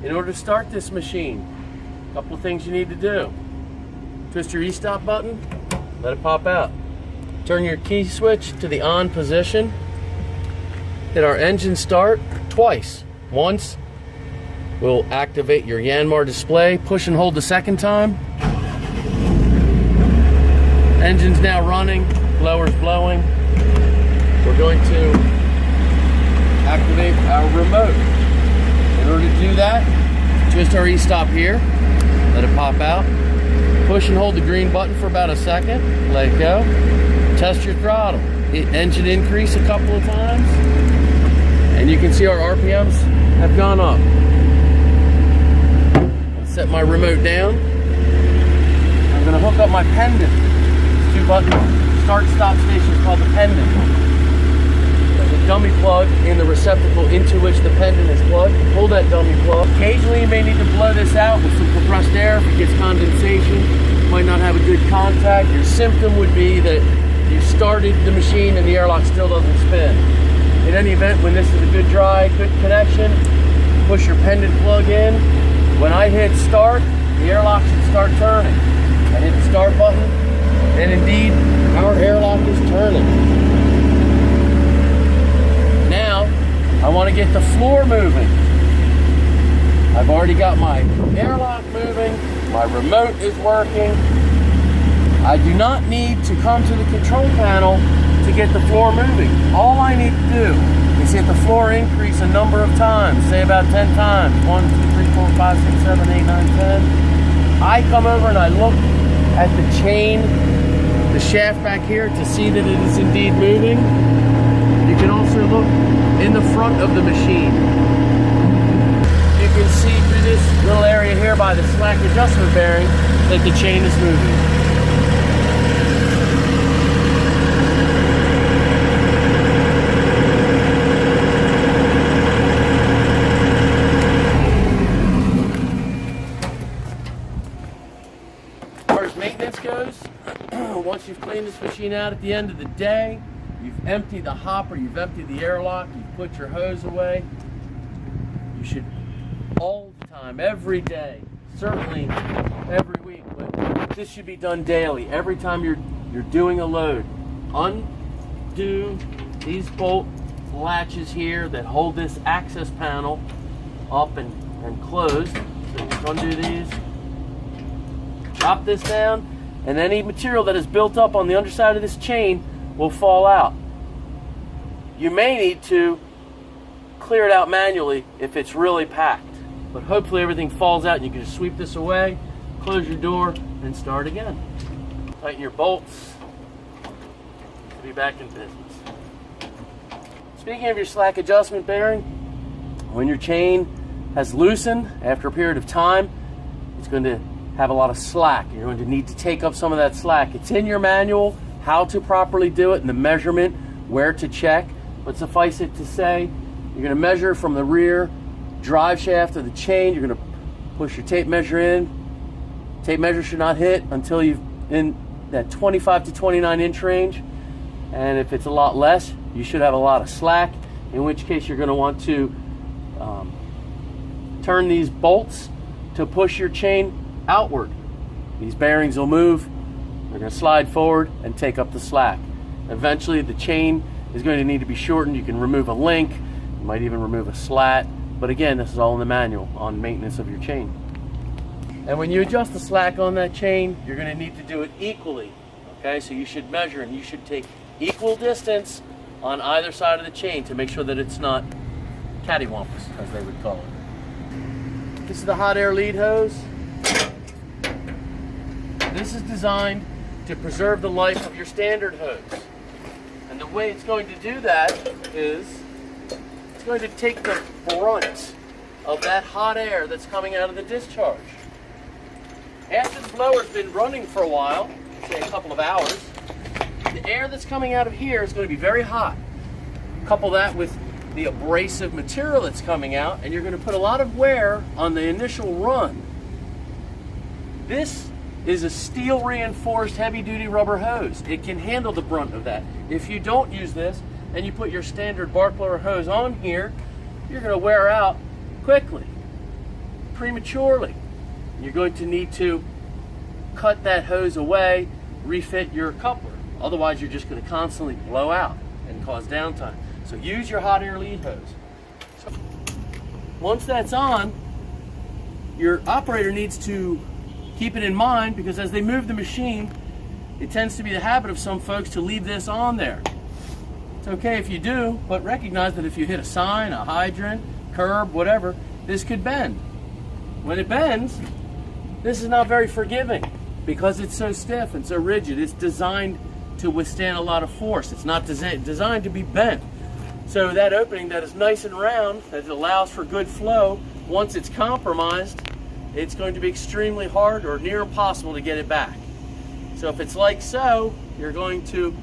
In order to start this machine, a couple of things you need to do. Twist your e-stop button, let it pop out. Turn your key switch to the on position. Hit our engine start twice. Once will activate your Yanmar display. Push and hold the second time. Engine's now running, blower's blowing. We're going to activate our remote. In order to do that, twist our e-stop here, let it pop out. Push and hold the green button for about a second, let it go. Test your throttle. Hit engine increase a couple of times, and you can see our RPMs have gone up. I'll set my remote down. I'm going to hook up my pendant. This 2-button start-stop station is called the pendant. There's a dummy plug in the receptacle into which the pendant is plugged. Pull that dummy plug. Occasionally you may need to blow this out with some compressed air if it gets condensation. Might not have a good contact. Your symptom would be that you started the machine and the airlock still doesn't spin. In any event, when this is a good dry, good connection, push your pendant plug in. When I hit start, the airlock should start turning. I hit the start button, and indeed, our airlock is turning. Now, I want to get the floor moving. I've already got my airlock moving, my remote is working. I do not need to come to the control panel to get the floor moving. All I need to do is hit the floor increase a number of times, say about 10 times. 1, 2, 3, 4, 5, 6, 7, 8, 9, 10. I come over and I look at the chain, the shaft back here to see that it is indeed moving. You can also look in the front of the machine. You can see through this little area here by the slack adjustment bearing that the chain is moving. As far as maintenance goes, once you've cleaned this machine out at the end of the day, you've emptied the hopper, you've emptied the airlock, you've put your hose away, you should all the time, every day, certainly every week, but this should be done daily. Every time you're doing a load, undo these bolt latches here that hold this access panel up and closed. So just undo these, drop this down, and any material that is built up on the underside of this chain will fall out. You may need to clear it out manually if it's really packed, but hopefully everything falls out and you can just sweep this away, close your door, and start again. Tighten your bolts to be back in business. Speaking of your slack adjustment bearing, when your chain has loosened after a period of time, it's going to have a lot of slack. You're going to need to take up some of that slack. It's in your manual how to properly do it and the measurement where to check, but suffice it to say, you're going to measure from the rear drive shaft of the chain. You're going to push your tape measure in. Tape measure should not hit until you're in that 25 to 29 inch range, and if it's a lot less, you should have a lot of slack, in which case you're going to want to turn these bolts to push your chain outward. These bearings will move, they're going to slide forward and take up the slack. Eventually the chain is going to need to be shortened. You can remove a link, you might even remove a slat, but again, this is all in the manual on maintenance of your chain. And when you adjust the slack on that chain, you're going to need to do it equally. Okay, so you should measure and you should take equal distance on either side of the chain to make sure that it's not cattywampus, as they would call it. This is the hot air lead hose. This is designed to preserve the life of your standard hose. And the way it's going to do that is it's going to take the brunt of that hot air that's coming out of the discharge. After the blower's been running for a while, say a couple of hours, the air that's coming out of here is going to be very hot. Couple that with the abrasive material that's coming out, and you're going to put a lot of wear on the initial run. This is a steel reinforced heavy duty rubber hose. It can handle the brunt of that. If you don't use this and you put your standard bark blower hose on here, you're going to wear out quickly. prematurely. You're going to need to cut that hose away, refit your coupler. Otherwise, you're just going to constantly blow out and cause downtime. So use your hot air lead hose. So once that's on, your operator needs to keep it in mind, because as they move the machine, it tends to be the habit of some folks to leave this on there. It's okay if you do, but recognize that if you hit a sign, a hydrant, curb, whatever, this could bend. When it bends, this is not very forgiving because it's so stiff and so rigid. It's designed to withstand a lot of force. It's not designed to be bent. So that opening that is nice and round, that allows for good flow, once it's compromised, it's going to be extremely hard or near impossible to get it back. So if it's like so, you're going to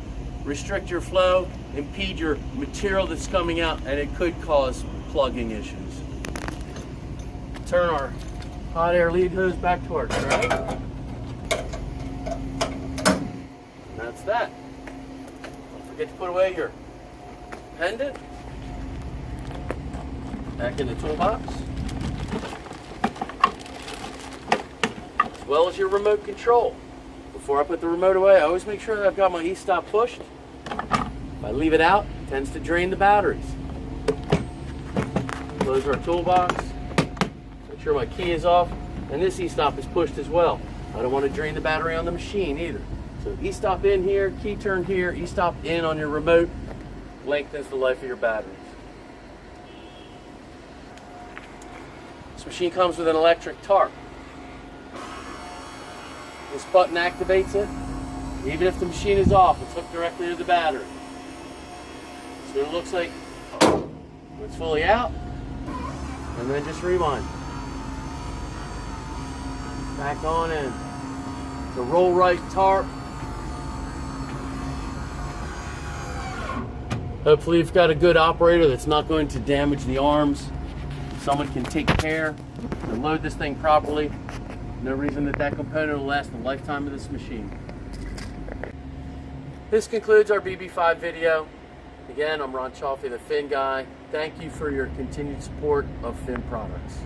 restrict your flow, impede your material that's coming out, and it could cause plugging issues. Turn our hot air lead hose back towards us, right? And that's that. Don't forget to put away your pendant back in the toolbox, as well as your remote control. Before I put the remote away, I always make sure that I've got my e-stop pushed. If I leave it out, it tends to drain the batteries. Close our toolbox. Make sure my key is off, and this e-stop is pushed as well. I don't want to drain the battery on the machine either. So e-stop in here, key turn here, e-stop in on your remote, lengthens the life of your batteries. This machine comes with an electric tarp. This button activates it. Even if the machine is off, it's hooked directly to the battery. So it looks like when it's fully out, and then just rewind. Back on in. It's a roll right tarp. Hopefully you've got a good operator that's not going to damage the arms. Someone can take care and load this thing properly. No reason that component will last the lifetime of this machine. This concludes our BB5 video. Again, I'm Ron Chaffee, the Fin Guy. Thank you for your continued support of Fin products.